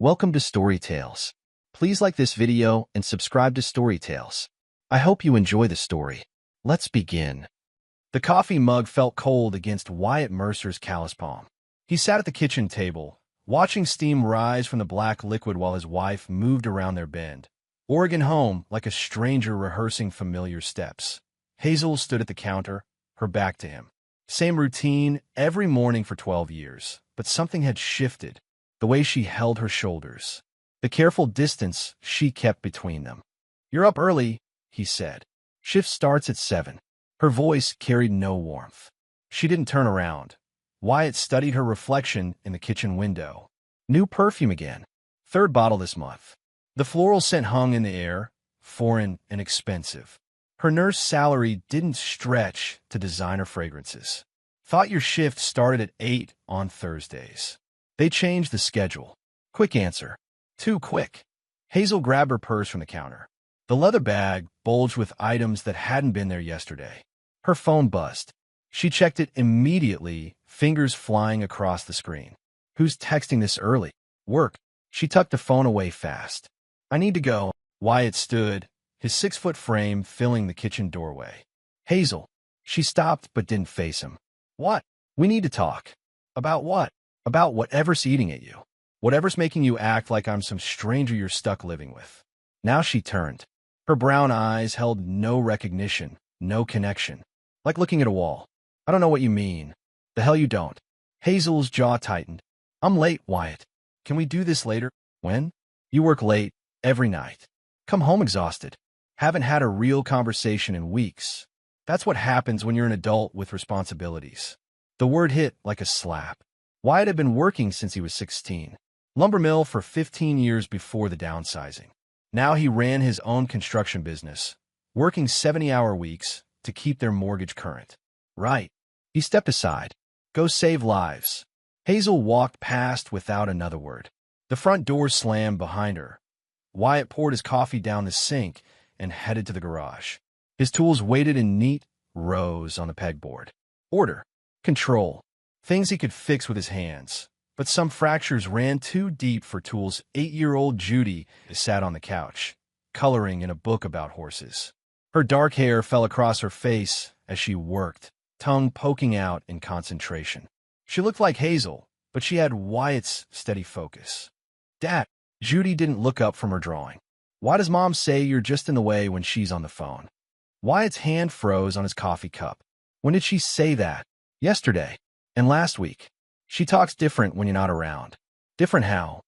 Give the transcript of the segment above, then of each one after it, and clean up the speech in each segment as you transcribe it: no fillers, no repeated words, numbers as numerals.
Welcome to Story Tales. Please like this video and subscribe to Story Tales. I hope you enjoy the story. Let's begin. The coffee mug felt cold against Wyatt Mercer's callous palm. He sat at the kitchen table, watching steam rise from the black liquid while his wife moved around their bend. Oregon home, like a stranger rehearsing familiar steps. Hazel stood at the counter, her back to him. Same routine every morning for 12 years, but something had shifted. The way she held her shoulders, the careful distance she kept between them. "You're up early," he said. "Shift starts at 7. Her voice carried no warmth. She didn't turn around. Wyatt studied her reflection in the kitchen window. New perfume again. 3rd bottle this month. The floral scent hung in the air, foreign and expensive. Her nurse salary didn't stretch to designer fragrances. "Thought your shift started at 8 on Thursdays." They changed the schedule. Quick answer. Too quick. Hazel grabbed her purse from the counter. The leather bag bulged with items that hadn't been there yesterday. Her phone buzzed. She checked it immediately, fingers flying across the screen. Who's texting this early? Work. She tucked the phone away fast. "I need to go." Wyatt stood, his 6-foot frame filling the kitchen doorway. "Hazel." She stopped but didn't face him. "What?" "We need to talk." "About what?" "About whatever's eating at you. Whatever's making you act like I'm some stranger you're stuck living with." Now she turned. Her brown eyes held no recognition, no connection. Like looking at a wall. "I don't know what you mean." "The hell you don't." Hazel's jaw tightened. "I'm late, Wyatt. Can we do this later?" "When?" "You work late, every night. Come home exhausted. Haven't had a real conversation in weeks. That's what happens when you're an adult with responsibilities." The word hit like a slap. Wyatt had been working since he was 16. Lumber mill for 15 years before the downsizing. Now he ran his own construction business, working 70-hour weeks to keep their mortgage current. "Right." He stepped aside. "Go save lives." Hazel walked past without another word. The front door slammed behind her. Wyatt poured his coffee down the sink and headed to the garage. His tools waited in neat rows on the pegboard. Order. Control. Things he could fix with his hands. But some fractures ran too deep for tools. 8-year-old Judy sat on the couch, coloring in a book about horses. Her dark hair fell across her face as she worked, tongue poking out in concentration. She looked like Hazel, but she had Wyatt's steady focus. "Dad." Judy didn't look up from her drawing. "Why does Mom say you're just in the way when she's on the phone?" Wyatt's hand froze on his coffee cup. "When did she say that?" "Yesterday. And last week. She talks different when you're not around." "Different how?"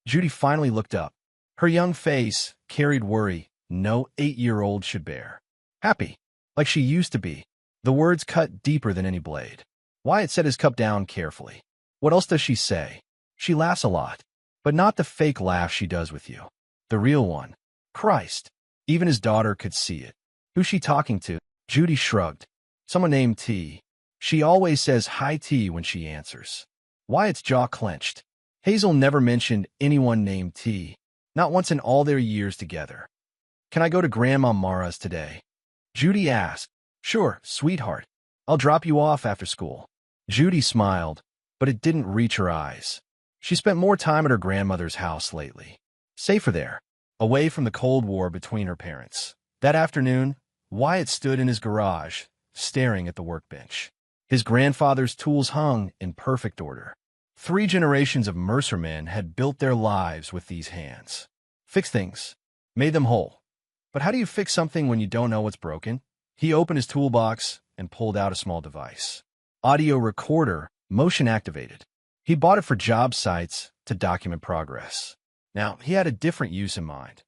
Judy finally looked up. Her young face carried worry no 8-year-old should bear. "Happy. Like she used to be." The words cut deeper than any blade. Wyatt set his cup down carefully. "What else does she say?" "She laughs a lot. But not the fake laugh she does with you. The real one." Christ. Even his daughter could see it. "Who's she talking to?" Judy shrugged. "Someone named T. She always says hi T when she answers." Wyatt's jaw clenched. Hazel never mentioned anyone named T. Not once in all their years together. "Can I go to Grandma Mara's today?" Judy asked. "Sure, sweetheart. I'll drop you off after school." Judy smiled, but it didn't reach her eyes. She spent more time at her grandmother's house lately. Safer there, away from the Cold War between her parents. That afternoon, Wyatt stood in his garage, staring at the workbench. His grandfather's tools hung in perfect order. 3 generations of Mercer men had built their lives with these hands. Fixed things, made them whole. But how do you fix something when you don't know what's broken? He opened his toolbox and pulled out a small device. Audio recorder, motion activated. He bought it for job sites to document progress. Now, he had a different use in mind.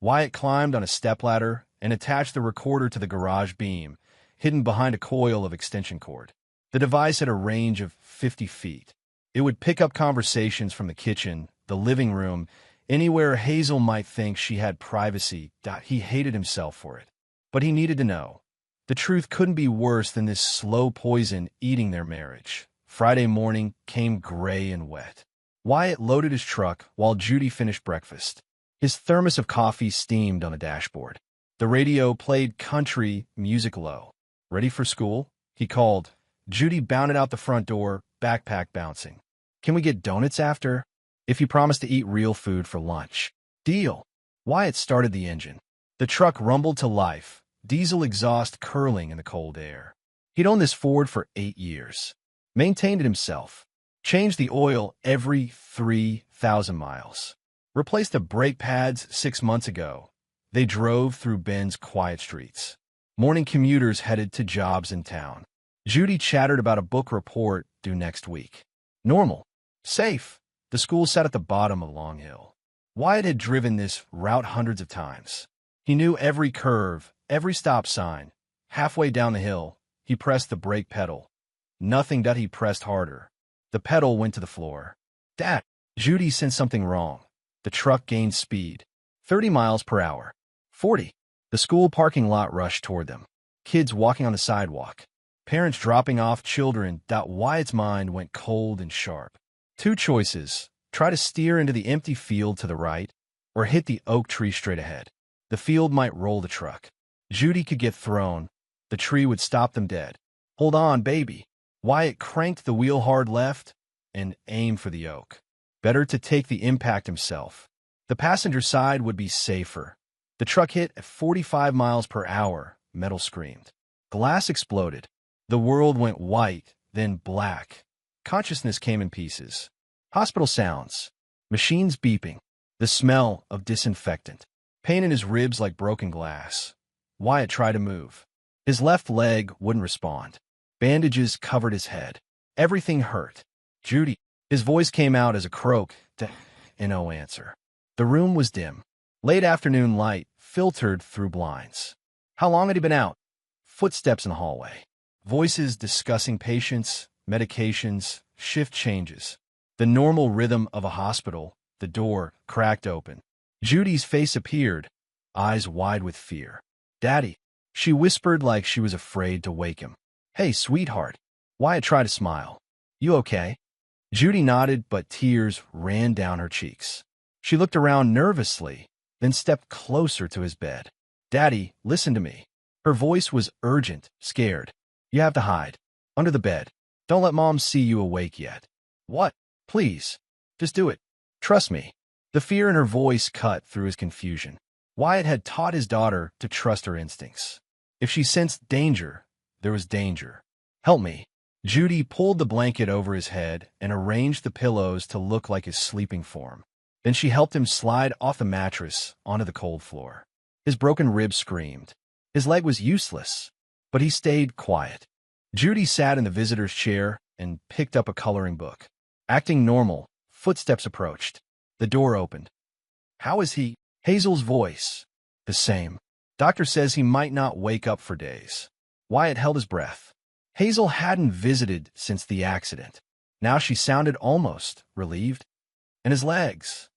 Wyatt climbed on a stepladder and attached the recorder to the garage beam, hidden behind a coil of extension cord. The device had a range of 50 feet. It would pick up conversations from the kitchen, the living room, anywhere Hazel might think she had privacy. He hated himself for it. But he needed to know. The truth couldn't be worse than this slow poison eating their marriage. Friday morning came gray and wet. Wyatt loaded his truck while Judy finished breakfast. His thermos of coffee steamed on the dashboard. The radio played country music low. "Ready for school?" he called. Judy bounded out the front door, backpack bouncing. "Can we get donuts after?" if you promise to eat real food for lunch. Deal. Wyatt started the engine. The truck rumbled to life, diesel exhaust curling in the cold air. He'd owned this Ford for 8 years. Maintained it himself. Changed the oil every 3,000 miles. Replaced the brake pads 6 months ago. They drove through Ben's quiet streets. Morning commuters headed to jobs in town. Judy chattered about a book report due next week. Normal. Safe. The school sat at the bottom of Long Hill. Wyatt had driven this route hundreds of times. He knew every curve, every stop sign. Halfway down the hill, he pressed the brake pedal. Nothing that he pressed harder. The pedal went to the floor. Dad! Judy sensed something wrong. The truck gained speed. 30 miles per hour. 40. The school parking lot rushed toward them. Kids walking on the sidewalk. Parents dropping off children. Wyatt's mind went cold and sharp. 2 choices. Try to steer into the empty field to the right, or hit the oak tree straight ahead. The field might roll the truck. Judy could get thrown. The tree would stop them dead. Hold on, baby. Wyatt cranked the wheel hard left and aimed for the oak. Better to take the impact himself. The passenger side would be safer. The truck hit at 45 miles per hour. Metal screamed. Glass exploded. The world went white, then black. Consciousness came in pieces. Hospital sounds. Machines beeping. The smell of disinfectant. Pain in his ribs like broken glass. Wyatt tried to move. His left leg wouldn't respond. Bandages covered his head. Everything hurt. Judy. His voice came out as a croak, and no answer. The room was dim. Late afternoon light filtered through blinds. How long had he been out? Footsteps in the hallway. Voices discussing patients, medications, shift changes. The normal rhythm of a hospital. The door cracked open. Judy's face appeared, eyes wide with fear. Daddy, she whispered like she was afraid to wake him. Hey, sweetheart. Wyatt tried to smile. You okay? Judy nodded, but tears ran down her cheeks. She looked around nervously, then stepped closer to his bed. Daddy, listen to me. Her voice was urgent, scared. You have to hide. Under the bed. Don't let Mom see you awake yet. What? Please. Just do it. Trust me. The fear in her voice cut through his confusion. Wyatt had taught his daughter to trust her instincts. If she sensed danger, there was danger. Help me. Judy pulled the blanket over his head and arranged the pillows to look like his sleeping form. Then she helped him slide off the mattress onto the cold floor. His broken ribs screamed. His leg was useless, but he stayed quiet. Judy sat in the visitor's chair and picked up a coloring book. Acting normal, footsteps approached. The door opened. How is he? Hazel's voice. The same. Doctor says he might not wake up for days. Wyatt held his breath. Hazel hadn't visited since the accident. Now she sounded almost relieved. And his legs.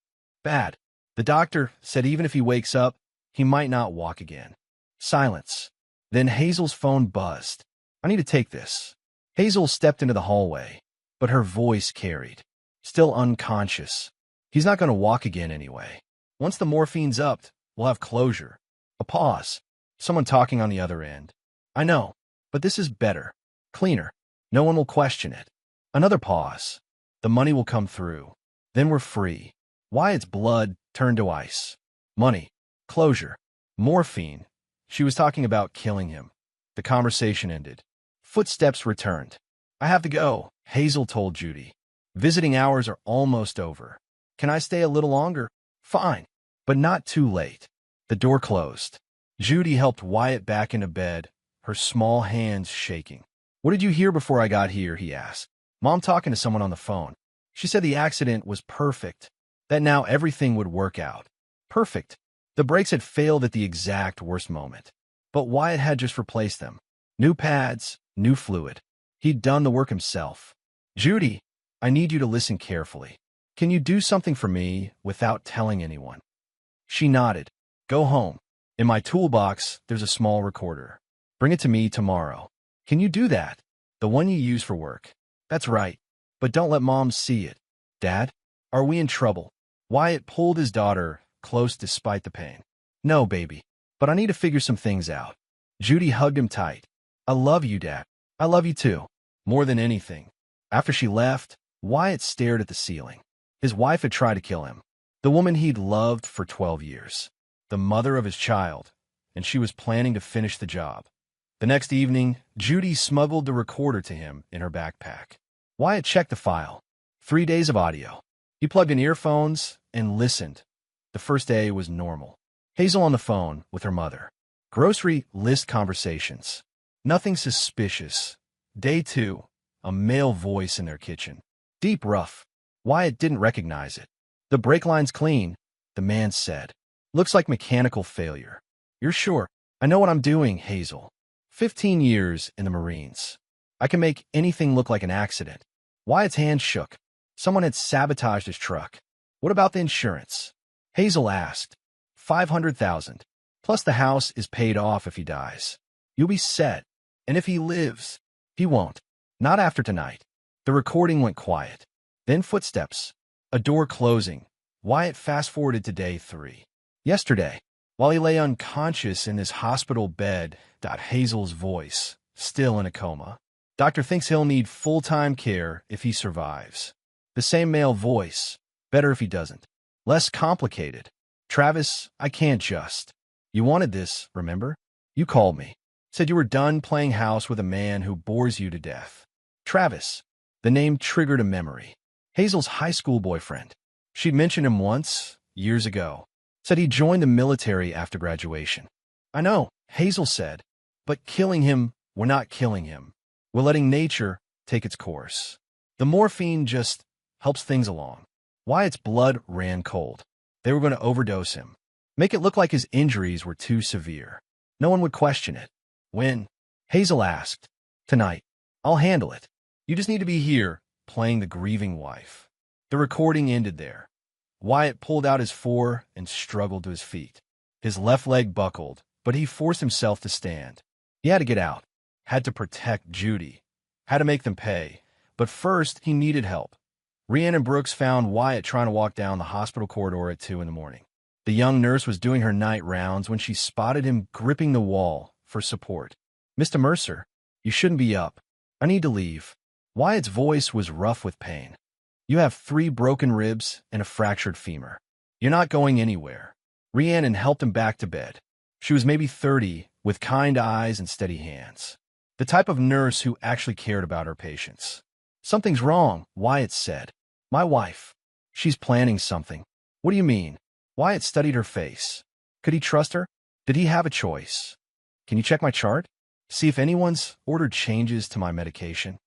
Bad. The doctor said even if he wakes up, he might not walk again. Silence. Then Hazel's phone buzzed. I need to take this. Hazel stepped into the hallway, but her voice carried. Still unconscious. He's not going to walk again anyway. Once the morphine's upped, we'll have closure. A pause. Someone talking on the other end. I know, but this is better. Cleaner. No one will question it. Another pause. The money will come through. Then we're free. Wyatt's blood turned to ice. Money. Closure. Morphine. She was talking about killing him. The conversation ended. Footsteps returned. I have to go, Hazel told Judy. Visiting hours are almost over. Can I stay a little longer? Fine, but not too late. The door closed. Judy helped Wyatt back into bed, her small hands shaking. What did you hear before I got here? He asked. Mom talking to someone on the phone. She said the accident was perfect, that now everything would work out. Perfect. The brakes had failed at the exact worst moment. But Wyatt had just replaced them. New pads, new fluid. He'd done the work himself. Judy, I need you to listen carefully. Can you do something for me without telling anyone? She nodded. Go home. In my toolbox, there's a small recorder. Bring it to me tomorrow. Can you do that? The one you use for work. That's right. But don't let Mom see it. Dad, are we in trouble? Wyatt pulled his daughter close despite the pain. No, baby. But I need to figure some things out. Judy hugged him tight. I love you, Dad. I love you too. More than anything. After she left, Wyatt stared at the ceiling. His wife had tried to kill him. The woman he'd loved for 12 years. The mother of his child. And she was planning to finish the job. The next evening, Judy smuggled the recorder to him in her backpack. Wyatt checked the file. 3 days of audio. He plugged in earphones and listened. The first day was normal. Hazel on the phone with her mother. Grocery list conversations. Nothing suspicious. Day 2. A male voice in their kitchen. Deep rough. Wyatt didn't recognize it. The brake line's clean, the man said. Looks like mechanical failure. You're sure? I know what I'm doing, Hazel. 15 years in the Marines. I can make anything look like an accident. Wyatt's hand shook. Someone had sabotaged his truck. What about the insurance? Hazel asked. $500,000. Plus the house is paid off if he dies. You'll be set. And if he lives, he won't. Not after tonight. The recording went quiet. Then footsteps. A door closing. Wyatt fast-forwarded to day 3. Yesterday, while he lay unconscious in his hospital bed, Hazel's voice, still in a coma. Doctor thinks he'll need full-time care if he survives. The same male voice. Better if he doesn't. Less complicated. Travis, I can't just. You wanted this, remember? You called me. Said you were done playing house with a man who bores you to death. Travis. The name triggered a memory. Hazel's high school boyfriend. She'd mentioned him once, years ago. Said he joined the military after graduation. I know, Hazel said. But killing him, we're not killing him. We're letting nature take its course. The morphine just helps things along. Wyatt's blood ran cold. They were going to overdose him. Make it look like his injuries were too severe. No one would question it. When? Hazel asked. Tonight. I'll handle it. You just need to be here, playing the grieving wife. The recording ended there. Wyatt pulled out his .4 and struggled to his feet. His left leg buckled, but he forced himself to stand. He had to get out. Had to protect Judy. Had to make them pay. But first, he needed help. Rhiannon Brooks found Wyatt trying to walk down the hospital corridor at 2 in the morning. The young nurse was doing her night rounds when she spotted him gripping the wall for support. Mr. Mercer, you shouldn't be up. I need to leave. Wyatt's voice was rough with pain. You have 3 broken ribs and a fractured femur. You're not going anywhere. Rhiannon helped him back to bed. She was maybe 30, with kind eyes and steady hands. The type of nurse who actually cared about her patients. Something's wrong, Wyatt said. My wife. She's planning something. What do you mean? Wyatt studied her face. Could he trust her? Did he have a choice? Can you check my chart? See if anyone's ordered changes to my medication?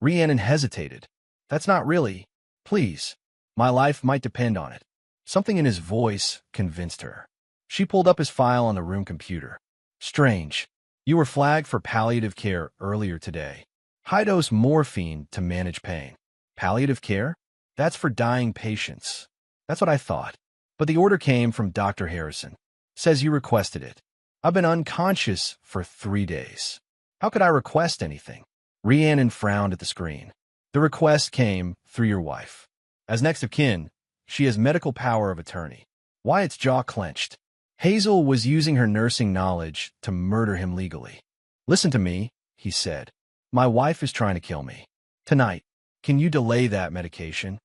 Rhiannon hesitated. That's not really. Please. My life might depend on it. Something in his voice convinced her. She pulled up his file on the room computer. Strange. You were flagged for palliative care earlier today. High-dose morphine to manage pain. Palliative care? That's for dying patients. That's what I thought. But the order came from Dr. Harrison. Says you requested it. I've been unconscious for 3 days. How could I request anything? Rhiannon frowned at the screen. The request came through your wife. As next of kin, she has medical power of attorney. Wyatt's jaw clenched. Hazel was using her nursing knowledge to murder him legally. Listen to me, he said. My wife is trying to kill me. Tonight, can you delay that medication?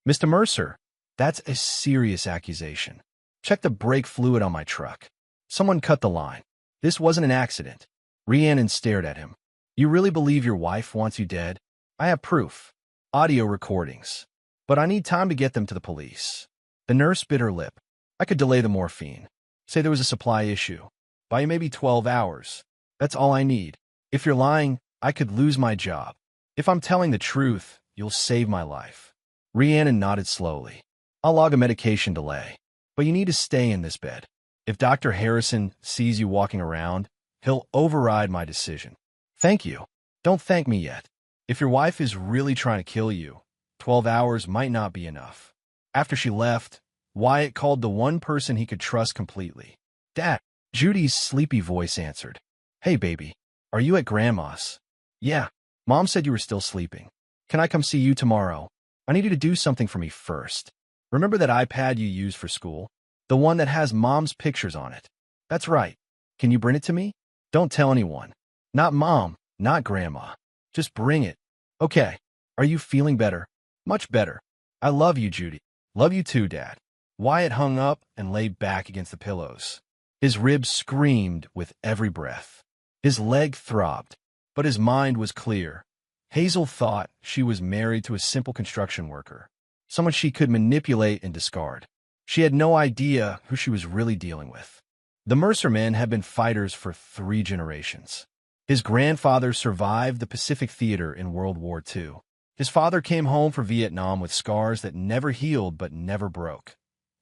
Mr. Mercer, that's a serious accusation. Check the brake fluid on my truck. Someone cut the line. This wasn't an accident. Rhiannon stared at him. You really believe your wife wants you dead? I have proof. Audio recordings. But I need time to get them to the police. The nurse bit her lip. I could delay the morphine. Say there was a supply issue. Buy you maybe 12 hours. That's all I need. If you're lying, I could lose my job. If I'm telling the truth, you'll save my life. Rhiannon nodded slowly. I'll log a medication delay. But you need to stay in this bed. If Dr. Harrison sees you walking around, he'll override my decision. Thank you. Don't thank me yet. If your wife is really trying to kill you, 12 hours might not be enough. After she left, Wyatt called the one person he could trust completely. Dad. Judy's sleepy voice answered. Hey, baby. Are you at Grandma's? Yeah. Mom said you were still sleeping. Can I come see you tomorrow? I need you to do something for me first. Remember that iPad you use for school? The one that has Mom's pictures on it. That's right. Can you bring it to me? Don't tell anyone. Not Mom, not Grandma. Just bring it. Okay. Are you feeling better? Much better. I love you, Judy. Love you too, Dad. Wyatt hung up and lay back against the pillows. His ribs screamed with every breath. His leg throbbed, but his mind was clear. Hazel thought she was married to a simple construction worker, someone she could manipulate and discard. She had no idea who she was really dealing with. The Mercer men had been fighters for 3 generations. His grandfather survived the Pacific Theater in World War II. His father came home from Vietnam with scars that never healed but never broke.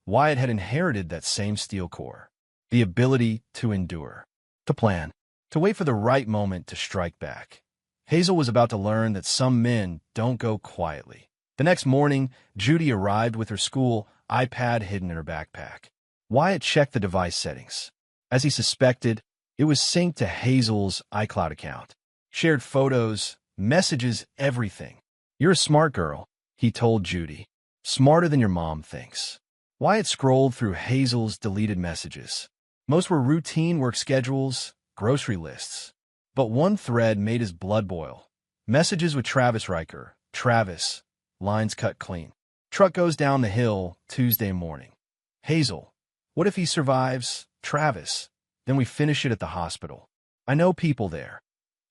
Wyatt had inherited that same steel core, the ability to endure, to plan, to wait for the right moment to strike back. Hazel was about to learn that some men don't go quietly. The next morning, Judy arrived with her school iPad hidden in her backpack. Wyatt checked the device settings. As he suspected, it was synced to Hazel's iCloud account. Shared photos, messages, everything. You're a smart girl, he told Judy. Smarter than your mom thinks. Wyatt scrolled through Hazel's deleted messages. Most were routine work schedules, grocery lists. But one thread made his blood boil. Messages with Travis Riker. Travis. Lines cut clean. Truck goes down the hill Tuesday morning. Hazel. What if he survives? Travis. Then we finish it at the hospital. I know people there.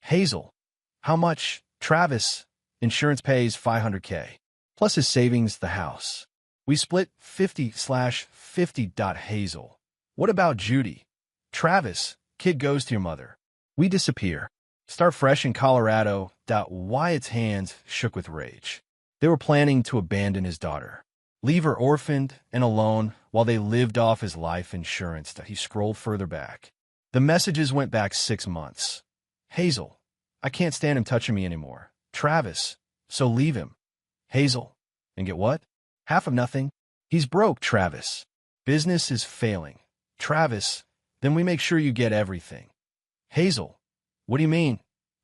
Hazel. How much? Travis. Insurance pays $500K. Plus his savings, the house. We split 50/50. Hazel. What about Judy? Travis. Kid goes to your mother. We disappear. Start fresh in Colorado. Wyatt's hands shook with rage. They were planning to abandon his daughter. Leave her orphaned and alone while they lived off his life insurance. He scrolled further back. The messages went back 6 months. Hazel. I can't stand him touching me anymore. Travis. So leave him. Hazel. And get what? Half of nothing. He's broke, Travis. Business is failing. Travis. Then we make sure you get everything. Hazel. What do you mean?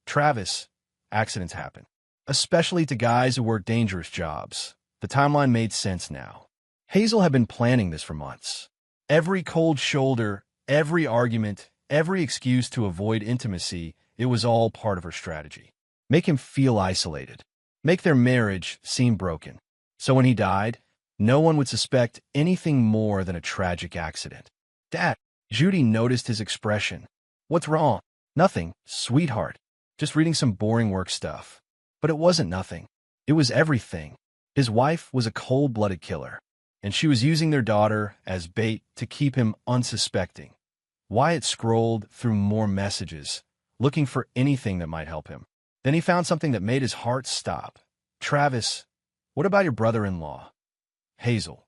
Travis. Accidents happen. Especially to guys who work dangerous jobs. The timeline made sense now. Hazel had been planning this for months. Every cold shoulder, every argument, every excuse to avoid intimacy, it was all part of her strategy. Make him feel isolated. Make their marriage seem broken. So when he died, no one would suspect anything more than a tragic accident. Dad. Judy noticed his expression. What's wrong? Nothing, sweetheart. Just reading some boring work stuff. But it wasn't nothing. It was everything. His wife was a cold-blooded killer, and she was using their daughter as bait to keep him unsuspecting. Wyatt scrolled through more messages, looking for anything that might help him. Then he found something that made his heart stop. Travis, what about your brother-in-law? Hazel.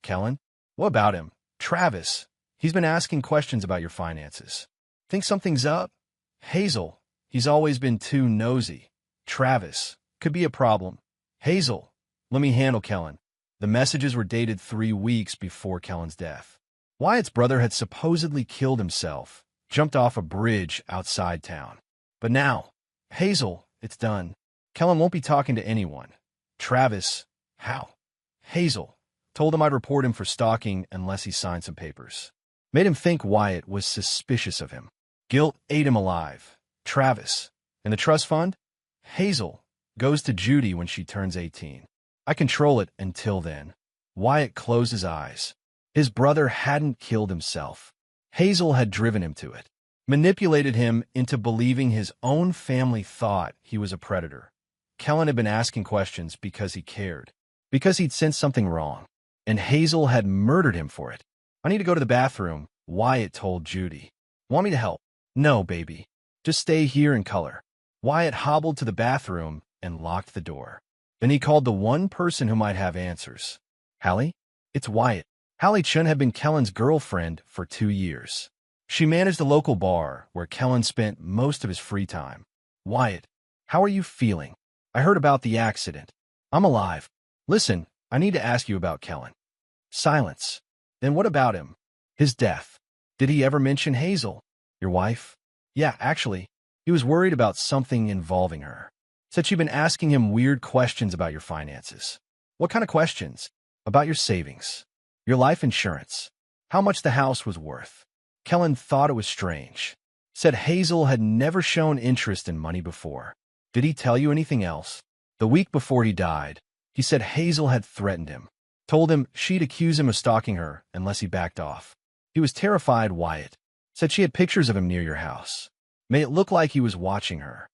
Kellen? What about him? Travis. He's been asking questions about your finances. Think something's up? Hazel. He's always been too nosy. Travis. Could be a problem. Hazel. Let me handle Kellen. The messages were dated 3 weeks before Kellen's death. Wyatt's brother had supposedly killed himself, jumped off a bridge outside town. But now, Hazel, it's done. Kellen won't be talking to anyone. Travis. How? Hazel. Told him I'd report him for stalking unless he signed some papers. Made him think Wyatt was suspicious of him. Guilt ate him alive. Travis. And the trust fund? Hazel. Goes to Judy when she turns 18. I control it until then. Wyatt closed his eyes. His brother hadn't killed himself. Hazel had driven him to it. Manipulated him into believing his own family thought he was a predator. Kellen had been asking questions because he cared. Because he'd sensed something wrong. And Hazel had murdered him for it. I need to go to the bathroom, Wyatt told Judy. Want me to help? No, baby. Just stay here and color. Wyatt hobbled to the bathroom and locked the door. Then he called the one person who might have answers. Hallie? It's Wyatt. Hallie Chun had been Kellen's girlfriend for 2 years. She managed a local bar where Kellen spent most of his free time. Wyatt, how are you feeling? I heard about the accident. I'm alive. Listen, I need to ask you about Kellen. Silence. Then what about him? His death. Did he ever mention Hazel? Your wife? Yeah, actually. He was worried about something involving her. Said she'd been asking him weird questions about your finances. What kind of questions? About your savings. Your life insurance. How much the house was worth. Kellen thought it was strange. Said Hazel had never shown interest in money before. Did he tell you anything else? The week before he died, He said Hazel had threatened him, told him she'd accuse him of stalking her unless he backed off. He was terrified, Wyatt. Said she had pictures of him near your house. Made it look like he was watching her.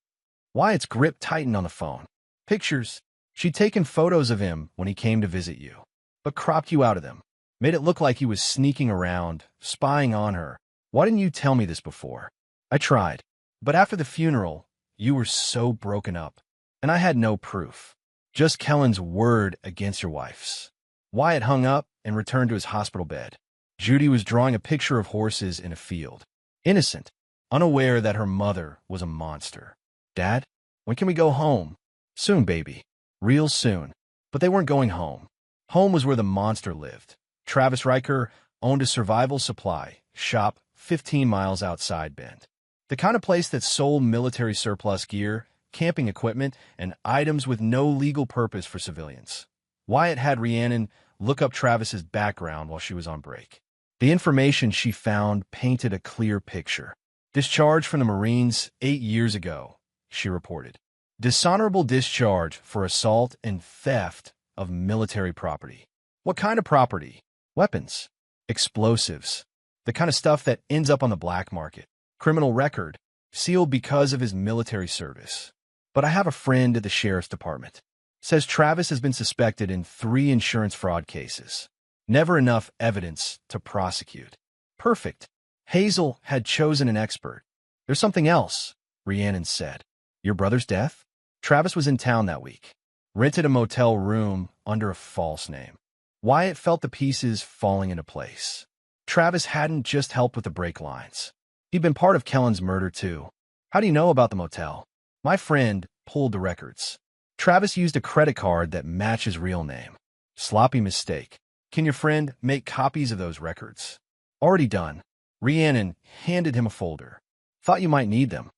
Wyatt's grip tightened on the phone. Pictures. She'd taken photos of him when he came to visit you, but cropped you out of them. Made it look like he was sneaking around, spying on her. Why didn't you tell me this before? I tried. But after the funeral, you were so broken up, and I had no proof. Just Kellen's word against your wife's. Wyatt hung up and returned to his hospital bed. Judy was drawing a picture of horses in a field. Innocent, unaware that her mother was a monster. Dad, when can we go home? Soon, baby. Real soon. But they weren't going home. Home was where the monster lived. Travis Riker owned a survival supply shop 15 miles outside Bend. The kind of place that sold military surplus gear, camping equipment, and items with no legal purpose for civilians. Wyatt had Rhiannon look up Travis's background while she was on break. The information she found painted a clear picture. Discharged from the Marines 8 years ago, she reported. Dishonorable discharge for assault and theft of military property. What kind of property? Weapons. Explosives. The kind of stuff that ends up on the black market. Criminal record. Sealed because of his military service. But I have a friend at the sheriff's department. Says Travis has been suspected in 3 insurance fraud cases. Never enough evidence to prosecute. Perfect. Hazel had chosen an expert. There's something else, Rhiannon said. Your brother's death? Travis was in town that week. Rented a motel room under a false name. Wyatt felt the pieces falling into place. Travis hadn't just helped with the brake lines. He'd been part of Kellen's murder, too. How do you know about the motel? My friend pulled the records. Travis used a credit card that matched his real name. Sloppy mistake. Can your friend make copies of those records? Already done. Rhiannon handed him a folder. Thought you might need them.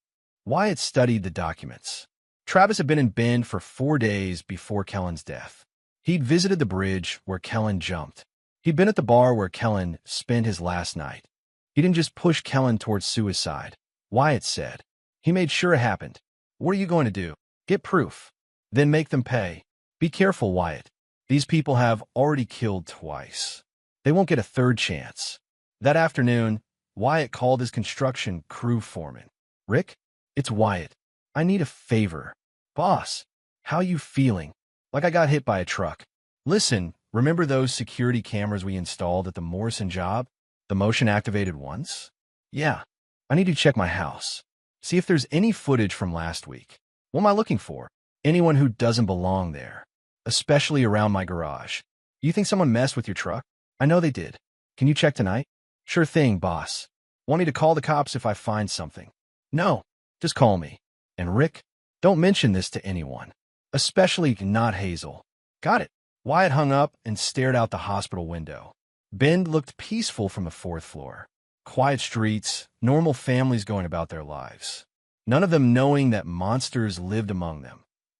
Wyatt studied the documents. Travis had been in Bend for 4 days before Kellen's death. He'd visited the bridge where Kellen jumped. He'd been at the bar where Kellen spent his last night. He didn't just push Kellen towards suicide, Wyatt said. He made sure it happened. What are you going to do? Get proof. Then make them pay. Be careful, Wyatt. These people have already killed twice. They won't get a third chance. That afternoon, Wyatt called his construction crew foreman. Rick, it's Wyatt. I need a favor. Boss, how you feeling? Like I got hit by a truck. Listen, remember those security cameras we installed at the Morrison job? The motion-activated ones? Yeah. I need to check my house. See if there's any footage from last week. What am I looking for? Anyone who doesn't belong there. Especially around my garage. You think someone messed with your truck? I know they did. Can you check tonight? Sure thing, boss. Want me to call the cops if I find something? No, just call me. And Rick, don't mention this to anyone. Especially not Hazel. Got it. Wyatt hung up and stared out the hospital window. Bend looked peaceful from the 4th floor. Quiet streets, normal families going about their lives. None of them knowing that monsters lived among them.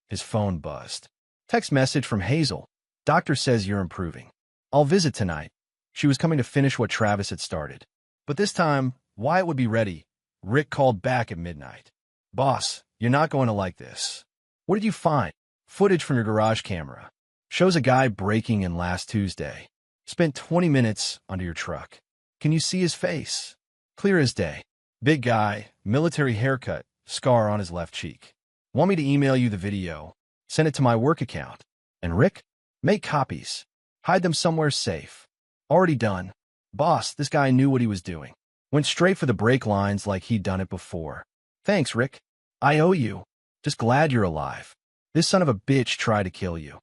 His phone buzzed. Text message from Hazel. Doctor says you're improving. I'll visit tonight. She was coming to finish what Travis had started. But this time, Wyatt would be ready. Rick called back at midnight. Boss, you're not going to like this. What did you find? Footage from your garage camera. Shows a guy breaking in last Tuesday. Spent 20 minutes under your truck. Can you see his face? Clear as day. Big guy, military haircut, scar on his left cheek. Want me to email you the video? Send it to my work account. And Rick? Make copies. Hide them somewhere safe. Already done. Boss, this guy knew what he was doing. Went straight for the brake lines like he'd done it before. Thanks, Rick. I owe you. Just glad you're alive. This son of a bitch tried to kill you.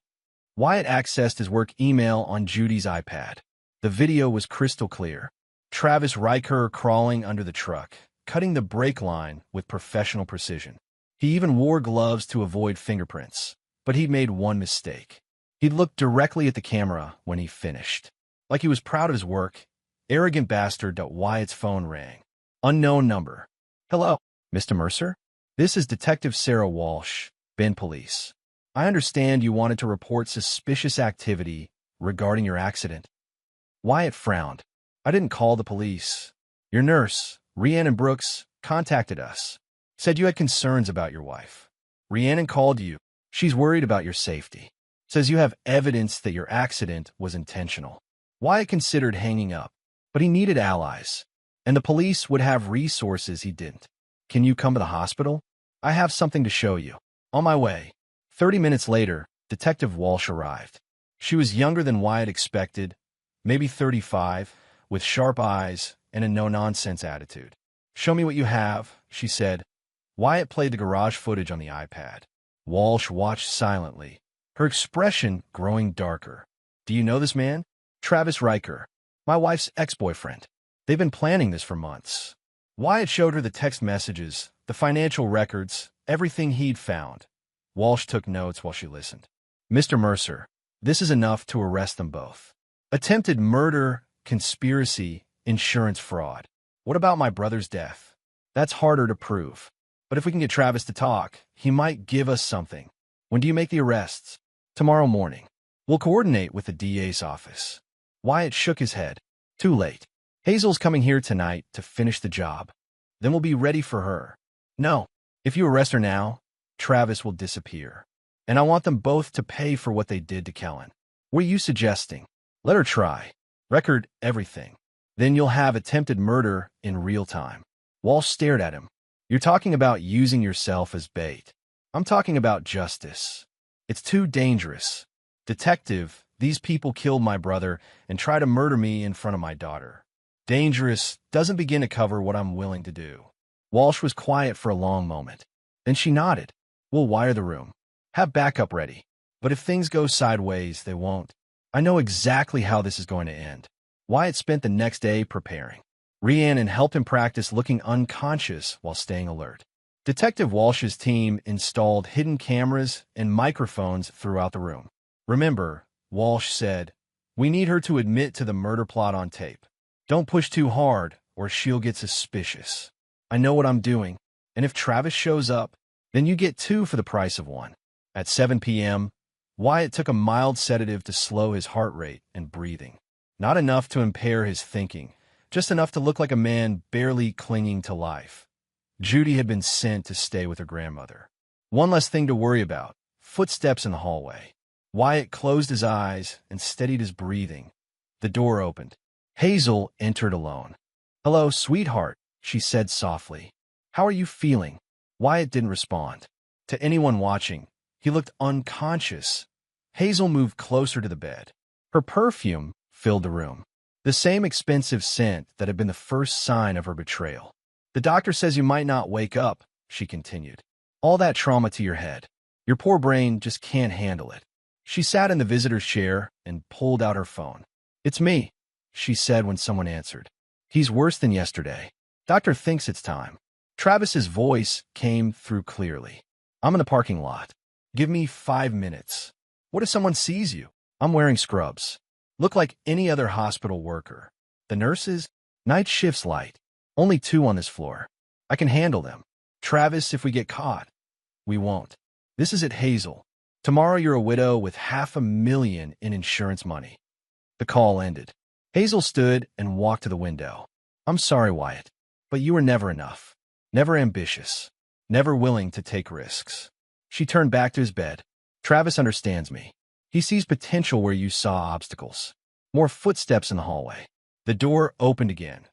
Wyatt accessed his work email on Judy's iPad. The video was crystal clear. Travis Riker crawling under the truck, cutting the brake line with professional precision. He even wore gloves to avoid fingerprints. But he'd made one mistake. He'd looked directly at the camera when he finished. Like he was proud of his work. Arrogant bastard. Wyatt's phone rang. Unknown number. Hello, Mr. Mercer? This is Detective Sarah Walsh, Bend Police. I understand you wanted to report suspicious activity regarding your accident. Wyatt frowned. I didn't call the police. Your nurse, Rhiannon Brooks, contacted us. Said you had concerns about your wife. Rhiannon called you. She's worried about your safety. Says you have evidence that your accident was intentional. Wyatt considered hanging up, but he needed allies, and the police would have resources he didn't. Can you come to the hospital? I have something to show you. On my way. 30 minutes later, Detective Walsh arrived. She was younger than Wyatt expected, maybe 35, with sharp eyes and a no-nonsense attitude. Show me what you have, she said. Wyatt played the garage footage on the iPad. Walsh watched silently, her expression growing darker. Do you know this man? Travis Riker, my wife's ex-boyfriend. They've been planning this for months. Wyatt showed her the text messages, the financial records, everything he'd found. Walsh took notes while she listened. Mr. Mercer, this is enough to arrest them both. Attempted murder, conspiracy, insurance fraud. What about my brother's death? That's harder to prove. But if we can get Travis to talk, he might give us something. When do you make the arrests? Tomorrow morning. We'll coordinate with the DA's office. Wyatt shook his head. Too late. Hazel's coming here tonight to finish the job. Then we'll be ready for her. No. If you arrest her now, Travis will disappear. And I want them both to pay for what they did to Kellen. What are you suggesting? Let her try. Record everything. Then you'll have attempted murder in real time. Walsh stared at him. You're talking about using yourself as bait. I'm talking about justice. It's too dangerous. Detective, these people killed my brother and tried to murder me in front of my daughter. Dangerous doesn't begin to cover what I'm willing to do. Walsh was quiet for a long moment. Then she nodded. We'll wire the room. Have backup ready. But if things go sideways, they won't. I know exactly how this is going to end. Wyatt spent the next day preparing. Rhiannon helped him practice looking unconscious while staying alert. Detective Walsh's team installed hidden cameras and microphones throughout the room. Remember, Walsh said, we need her to admit to the murder plot on tape. Don't push too hard or she'll get suspicious. I know what I'm doing, and if Travis shows up, then you get two for the price of one. At 7 p.m., Wyatt took a mild sedative to slow his heart rate and breathing. Not enough to impair his thinking, just enough to look like a man barely clinging to life. Judy had been sent to stay with her grandmother. One less thing to worry about, footsteps in the hallway. Wyatt closed his eyes and steadied his breathing. The door opened. Hazel entered alone. Hello, sweetheart, she said softly. How are you feeling? Wyatt didn't respond. To anyone watching, he looked unconscious. Hazel moved closer to the bed. Her perfume filled the room. The same expensive scent that had been the first sign of her betrayal. The doctor says you might not wake up, she continued. All that trauma to your head. Your poor brain just can't handle it. She sat in the visitor's chair and pulled out her phone. It's me, she said when someone answered. He's worse than yesterday. Doctor thinks it's time. Travis's voice came through clearly. I'm in the parking lot. Give me 5 minutes. What if someone sees you? I'm wearing scrubs. Look like any other hospital worker. The nurses? Night shift's light. Only 2 on this floor. I can handle them. Travis, if we get caught. We won't. This is at Hazel. Tomorrow you're a widow with $500,000 in insurance money. The call ended. Hazel stood and walked to the window. I'm sorry, Wyatt, but you were never enough. Never ambitious. Never willing to take risks. She turned back to his bed. Travis understands me. He sees potential where you saw obstacles. More footsteps in the hallway. The door opened again.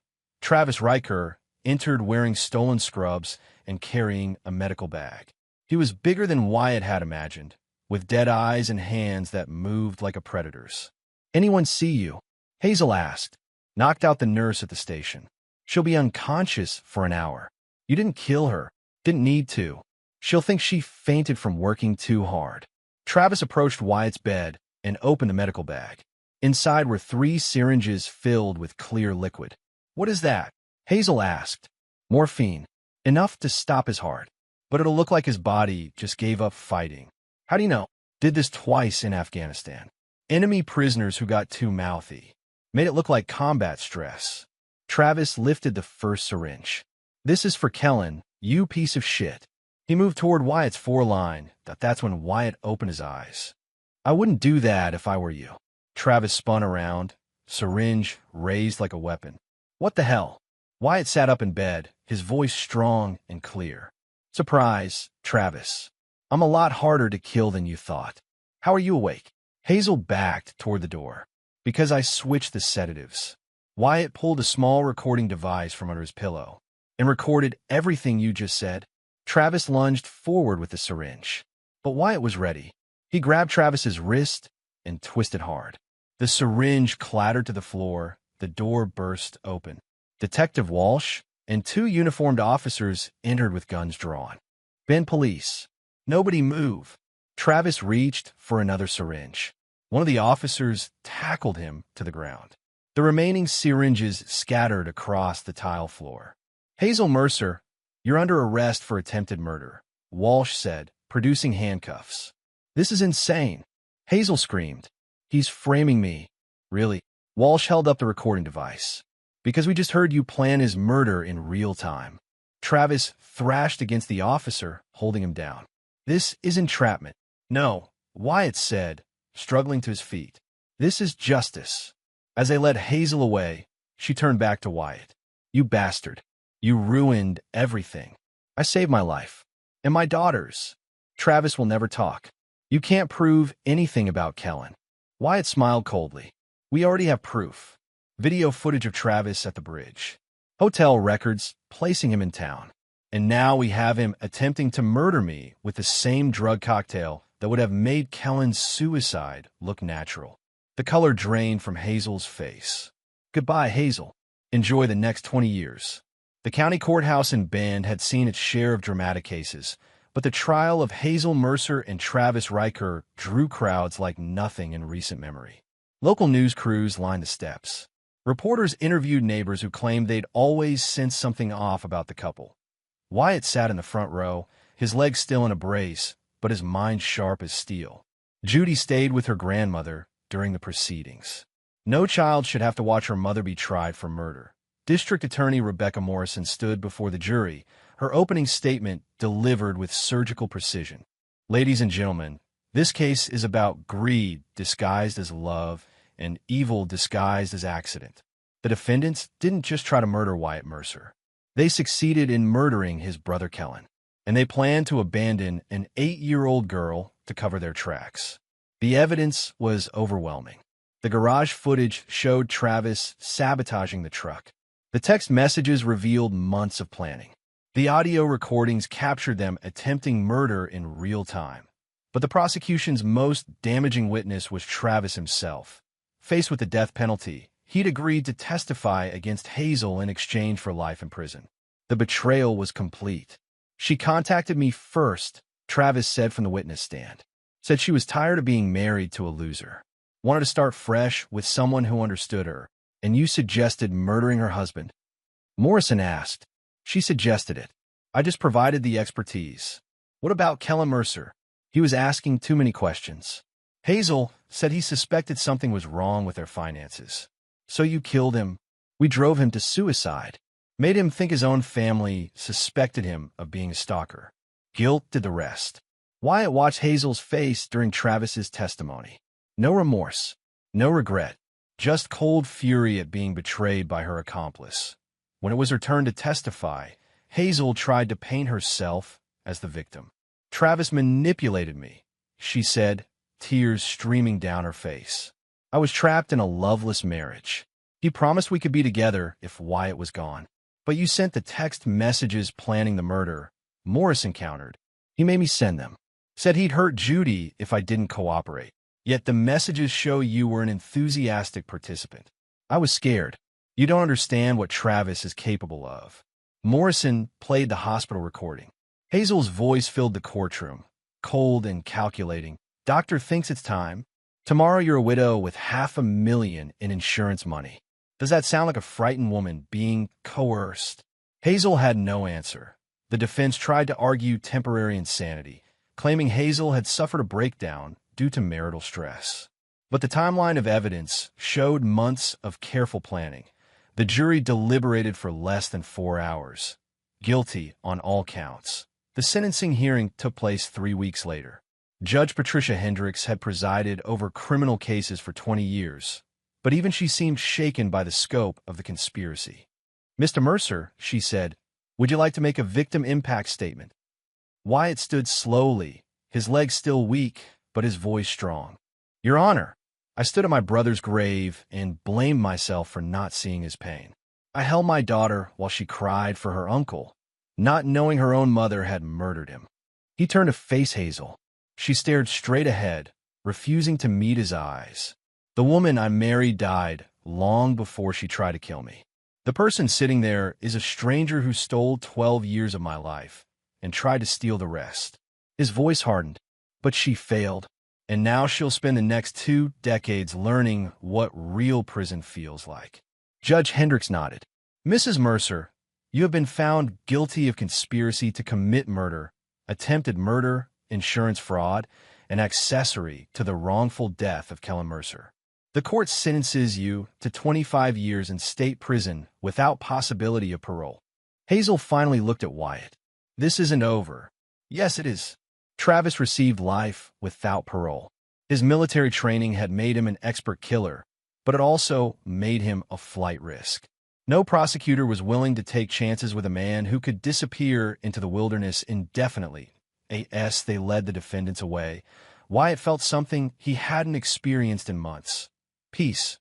Travis Riker entered wearing stolen scrubs and carrying a medical bag. He was bigger than Wyatt had imagined, with dead eyes and hands that moved like a predator's. Anyone see you? Hazel asked. Knocked out the nurse at the station. She'll be unconscious for an hour. You didn't kill her. Didn't need to. She'll think she fainted from working too hard. Travis approached Wyatt's bed and opened the medical bag. Inside were 3 syringes filled with clear liquid. What is that? Hazel asked. Morphine. Enough to stop his heart. But it'll look like his body just gave up fighting. How do you know? Did this twice in Afghanistan. Enemy prisoners who got too mouthy. Made it look like combat stress. Travis lifted the first syringe. This is for Kellen, you piece of shit. He moved toward Wyatt's foreline. That's when Wyatt opened his eyes. I wouldn't do that if I were you. Travis spun around, syringe raised like a weapon. What the hell? Wyatt sat up in bed, his voice strong and clear. Surprise, Travis. I'm a lot harder to kill than you thought. How are you awake? Hazel backed toward the door. Because I switched the sedatives. Wyatt pulled a small recording device from under his pillow and recorded everything you just said. Travis lunged forward with the syringe. But Wyatt was ready. He grabbed Travis's wrist and twisted hard. The syringe clattered to the floor. The door burst open. Detective Walsh and two uniformed officers entered with guns drawn. "Ben, police." "Nobody move." Travis reached for another syringe. One of the officers tackled him to the ground. The remaining syringes scattered across the tile floor. "Hazel Mercer, you're under arrest for attempted murder," Walsh said, producing handcuffs. "This is insane." Hazel screamed. "He's framing me." "Really?" Walsh held up the recording device. "Because we just heard you plan his murder in real time." Travis thrashed against the officer, holding him down. "This is entrapment." "No," Wyatt said, struggling to his feet. "This is justice." As they led Hazel away, she turned back to Wyatt. "You bastard. You ruined everything. I saved my life. And my daughter's." Travis will never talk. "You can't prove anything about Kellen." Wyatt smiled coldly. "We already have proof. Video footage of Travis at the bridge. Hotel records placing him in town. And now we have him attempting to murder me with the same drug cocktail that would have made Kellen's suicide look natural." The color drained from Hazel's face. "Goodbye, Hazel. Enjoy the next 20 years. The county courthouse in Bend had seen its share of dramatic cases, but the trial of Hazel Mercer and Travis Riker drew crowds like nothing in recent memory. Local news crews lined the steps. Reporters interviewed neighbors who claimed they'd always sensed something off about the couple. Wyatt sat in the front row, his legs still in a brace, but his mind sharp as steel. Judy stayed with her grandmother during the proceedings. No child should have to watch her mother be tried for murder. District Attorney Rebecca Morrison stood before the jury, her opening statement delivered with surgical precision. "Ladies and gentlemen, this case is about greed disguised as love and evil disguised as accident. The defendants didn't just try to murder Wyatt Mercer. They succeeded in murdering his brother Kellen, and they planned to abandon an 8-year-old girl to cover their tracks. The evidence was overwhelming. The garage footage showed Travis sabotaging the truck. The text messages revealed months of planning. The audio recordings captured them attempting murder in real time. But the prosecution's most damaging witness was Travis himself. Faced with the death penalty, he'd agreed to testify against Hazel in exchange for life in prison. The betrayal was complete. "She contacted me first," Travis said from the witness stand. "Said she was tired of being married to a loser. Wanted to start fresh with someone who understood her. And you suggested murdering her husband?" Morrison asked. "She suggested it. I just provided the expertise." "What about Kellen Mercer?" "He was asking too many questions." "Hazel said he suspected something was wrong with their finances. So you killed him." "We drove him to suicide. Made him think his own family suspected him of being a stalker. Guilt did the rest." Wyatt watched Hazel's face during Travis's testimony. No remorse, no regret, just cold fury at being betrayed by her accomplice. When it was her turn to testify, Hazel tried to paint herself as the victim. "Travis manipulated me," she said, tears streaming down her face. "I was trapped in a loveless marriage. He promised we could be together if Wyatt was gone. But you sent the text messages planning the murder," Morrison countered. "He made me send them. Said he'd hurt Judy if I didn't cooperate. Yet the messages show you were an enthusiastic participant. I was scared. You don't understand what Travis is capable of." Morrison played the hospital recording. Hazel's voice filled the courtroom, cold and calculating. "Doctor thinks it's time. Tomorrow you're a widow with $500,000 in insurance money. Does that sound like a frightened woman being coerced?" Hazel had no answer. The defense tried to argue temporary insanity, claiming Hazel had suffered a breakdown due to marital stress. But the timeline of evidence showed months of careful planning. The jury deliberated for less than 4 hours. Guilty on all counts. The sentencing hearing took place 3 weeks later. Judge Patricia Hendricks had presided over criminal cases for 20 years, but even she seemed shaken by the scope of the conspiracy. "Mr. Mercer," she said, "would you like to make a victim impact statement?" Wyatt stood slowly, his legs still weak, but his voice strong. Your Honor, I stood at my brother's grave and blamed myself for not seeing his pain. I held my daughter while she cried for her uncle, not knowing her own mother had murdered him. He turned to face Hazel. She stared straight ahead, refusing to meet his eyes. The woman I married died long before she tried to kill me. The person sitting there is a stranger who stole 12 years of my life and tried to steal the rest. His voice hardened, but she failed, and now she'll spend the next 2 decades learning what real prison feels like. Judge Hendricks nodded. Mrs. Mercer, you have been found guilty of conspiracy to commit murder, attempted murder, insurance fraud, and accessory to the wrongful death of Kellen Mercer. The court sentences you to 25 years in state prison without possibility of parole. Hazel finally looked at Wyatt. This isn't over. Yes, it is. Travis received life without parole. His military training had made him an expert killer, but it also made him a flight risk. No prosecutor was willing to take chances with a man who could disappear into the wilderness indefinitely. As they led the defendants away, Wyatt felt something he hadn't experienced in months. Peace,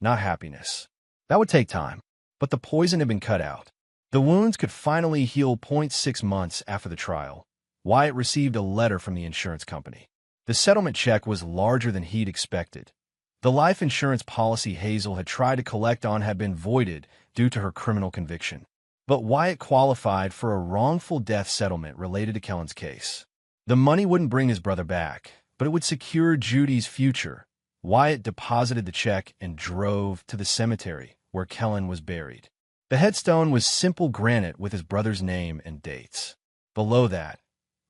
not happiness. That would take time, but the poison had been cut out. The wounds could finally heal. 6 months after the trial, Wyatt received a letter from the insurance company. The settlement check was larger than he'd expected. The life insurance policy Hazel had tried to collect on had been voided due to her criminal conviction. But Wyatt qualified for a wrongful death settlement related to Kellen's case. The money wouldn't bring his brother back, but it would secure Judy's future. Wyatt deposited the check and drove to the cemetery where Kellen was buried. The headstone was simple granite with his brother's name and dates. Below that,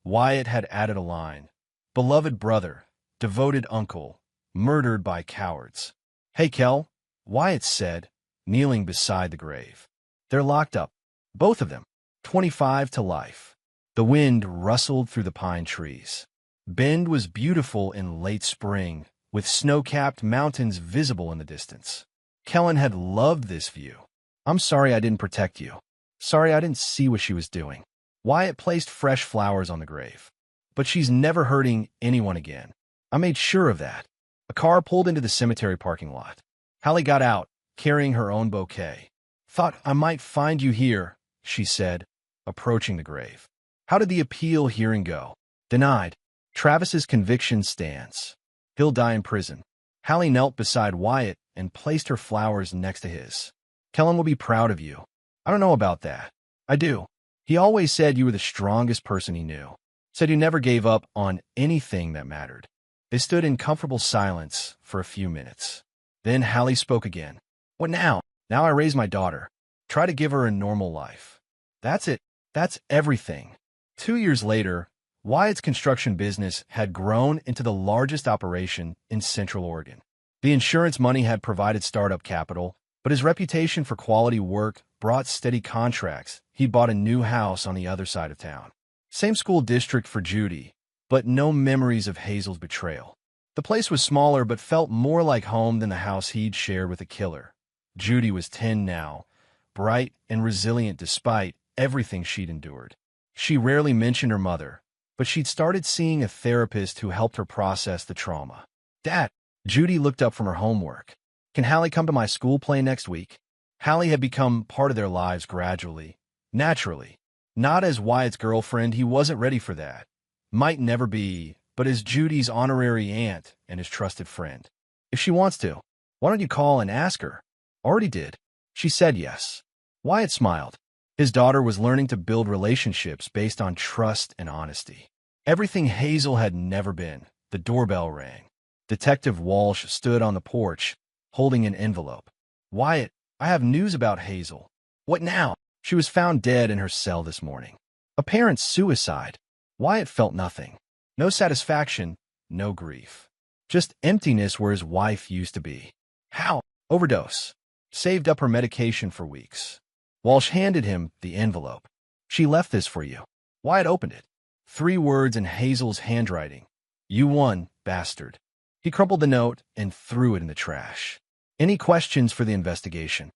Wyatt had added a line, "Beloved brother, devoted uncle, murdered by cowards." "Hey, Kel," Wyatt said, kneeling beside the grave. "They're locked up, both of them, 25 to life." The wind rustled through the pine trees. Bend was beautiful in late spring, with snow-capped mountains visible in the distance. Kellen had loved this view. "I'm sorry I didn't protect you. Sorry I didn't see what she was doing." Wyatt placed fresh flowers on the grave. "But she's never hurting anyone again. I made sure of that." A car pulled into the cemetery parking lot. Hallie got out, carrying her own bouquet. "Thought I might find you here," she said, approaching the grave. "How did the appeal hearing go?" "Denied. Travis's conviction stands. He'll die in prison." Hallie knelt beside Wyatt and placed her flowers next to his. "Kellen will be proud of you." "I don't know about that." "I do. He always said you were the strongest person he knew. Said you never gave up on anything that mattered." They stood in comfortable silence for a few minutes. Then Hallie spoke again. "What now?" "Now I raise my daughter. Try to give her a normal life. That's it. That's everything." 2 years later, Wyatt's construction business had grown into the largest operation in Central Oregon. The insurance money had provided startup capital, but his reputation for quality work brought steady contracts. He bought a new house on the other side of town. Same school district for Judy, but no memories of Hazel's betrayal. The place was smaller but felt more like home than the house he'd shared with a killer. Judy was 10 now, bright and resilient despite everything she'd endured. She rarely mentioned her mother, but she'd started seeing a therapist who helped her process the trauma. "Dad," Judy looked up from her homework. "Can Hallie come to my school play next week?" Hallie had become part of their lives gradually, naturally. Not as Wyatt's girlfriend, he wasn't ready for that. Might never be, but as Judy's honorary aunt and his trusted friend. "If she wants to, why don't you call and ask her?" "Already did." She said yes. Wyatt smiled. His daughter was learning to build relationships based on trust and honesty. Everything Hazel had never been. The doorbell rang. Detective Walsh stood on the porch, holding an envelope. "Wyatt, I have news about Hazel." "What now?" "She was found dead in her cell this morning. Apparent suicide." Wyatt felt nothing. No satisfaction, no grief. Just emptiness where his wife used to be. "How?" "Overdose. Saved up her medication for weeks." Walsh handed him the envelope. "She left this for you." Wyatt opened it. 3 words in Hazel's handwriting. "You won, bastard." He crumpled the note and threw it in the trash. "Any questions for the investigation?"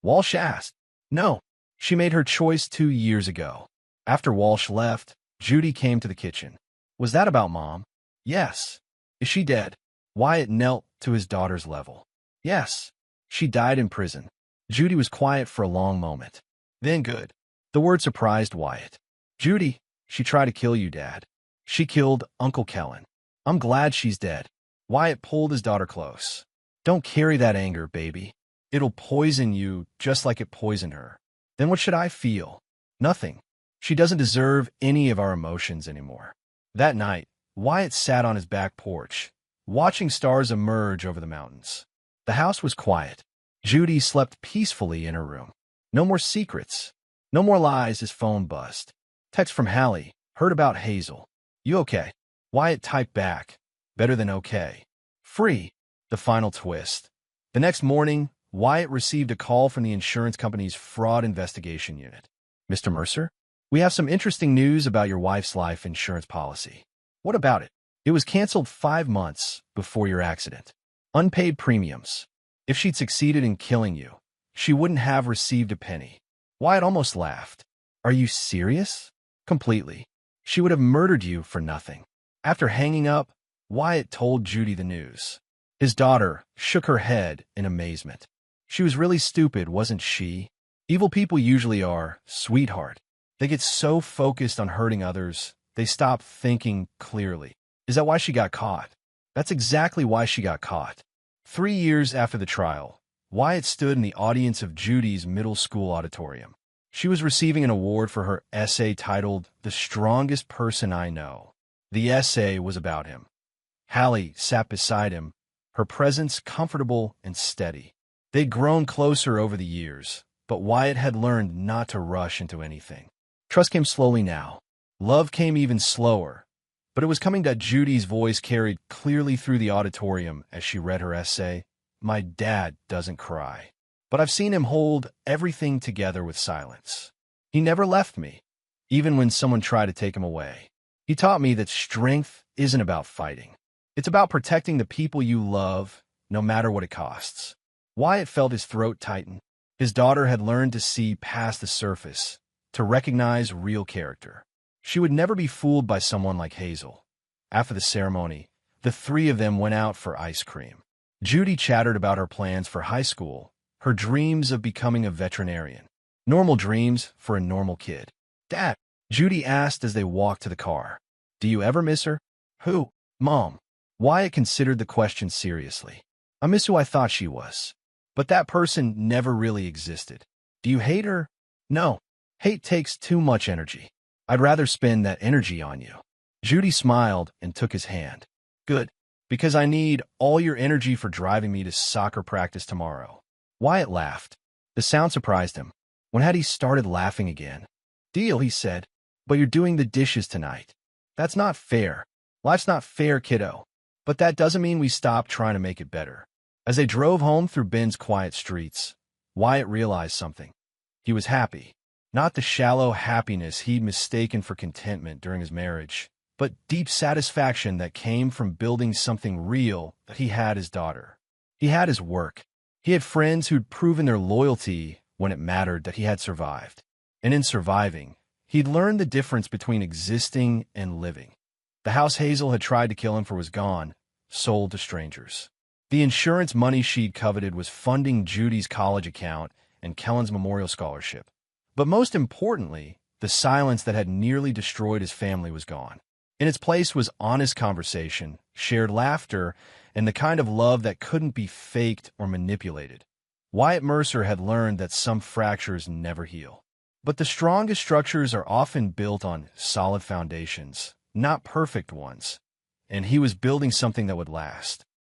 Walsh asked. "No. She made her choice 2 years ago." After Walsh left, Judy came to the kitchen. "Was that about Mom?" "Yes. Is she dead? Wyatt knelt to his daughter's level. Yes. She died in prison. Judy was quiet for a long moment. Then good. The word surprised Wyatt. Judy, she tried to kill you, Dad. She killed Uncle Kellen. I'm glad she's dead. Wyatt pulled his daughter close. Don't carry that anger, baby. It'll poison you just like it poisoned her. Then what should I feel? Nothing. She doesn't deserve any of our emotions anymore. That night, Wyatt sat on his back porch, watching stars emerge over the mountains. The house was quiet. Judy slept peacefully in her room. No more secrets. No more lies. His phone buzzed. Text from Hallie. Heard about Hazel. You okay? Wyatt typed back. Better than okay. Free. The final twist. The next morning, Wyatt received a call from the insurance company's fraud investigation unit. Mr. Mercer, we have some interesting news about your wife's life insurance policy. What about it? It was canceled 5 months before your accident. Unpaid premiums. If she'd succeeded in killing you, she wouldn't have received a penny. Wyatt almost laughed. Are you serious? Completely. She would have murdered you for nothing. After hanging up, Wyatt told Judy the news. His daughter shook her head in amazement. She was really stupid, wasn't she? Evil people usually are, sweetheart. They get so focused on hurting others, they stop thinking clearly. Is that why she got caught? That's exactly why she got caught. 3 years after the trial, Wyatt stood in the audience of Judy's middle school auditorium. She was receiving an award for her essay titled, "The Strongest Person I Know." The essay was about him. Hallie sat beside him, her presence comfortable and steady. They'd grown closer over the years, but Wyatt had learned not to rush into anything. Trust came slowly now. Love came even slower, but it was coming. Judy's voice carried clearly through the auditorium as she read her essay. My dad doesn't cry, but I've seen him hold everything together with silence. He never left me, even when someone tried to take him away. He taught me that strength isn't about fighting. It's about protecting the people you love, no matter what it costs. Wyatt felt his throat tighten. His daughter had learned to see past the surface, to recognize real character. She would never be fooled by someone like Hazel. After the ceremony, the 3 of them went out for ice cream. Judy chattered about her plans for high school, her dreams of becoming a veterinarian. Normal dreams for a normal kid. Dad, Judy asked as they walked to the car. Do you ever miss her? Who? Mom. Wyatt considered the question seriously. I miss who I thought she was. But that person never really existed. Do you hate her? No. Hate takes too much energy. I'd rather spend that energy on you. Judy smiled and took his hand. Good, because I need all your energy for driving me to soccer practice tomorrow. Wyatt laughed. The sound surprised him. When had he started laughing again? Deal, he said, but you're doing the dishes tonight. That's not fair. Life's not fair, kiddo. But that doesn't mean we stop trying to make it better. As they drove home through Ben's quiet streets, Wyatt realized something. He was happy. Not the shallow happiness he'd mistaken for contentment during his marriage, but deep satisfaction that came from building something real that he had his daughter. He had his work. He had friends who'd proven their loyalty when it mattered that he had survived. And in surviving, he'd learned the difference between existing and living. The house Hazel had tried to kill him for was gone, sold to strangers. The insurance money she'd coveted was funding Judy's college account and Kellen's memorial scholarship. But most importantly, the silence that had nearly destroyed his family was gone. In its place was honest conversation, shared laughter, and the kind of love that couldn't be faked or manipulated. Wyatt Mercer had learned that some fractures never heal. But the strongest structures are often built on solid foundations, not perfect ones. And he was building something that would last.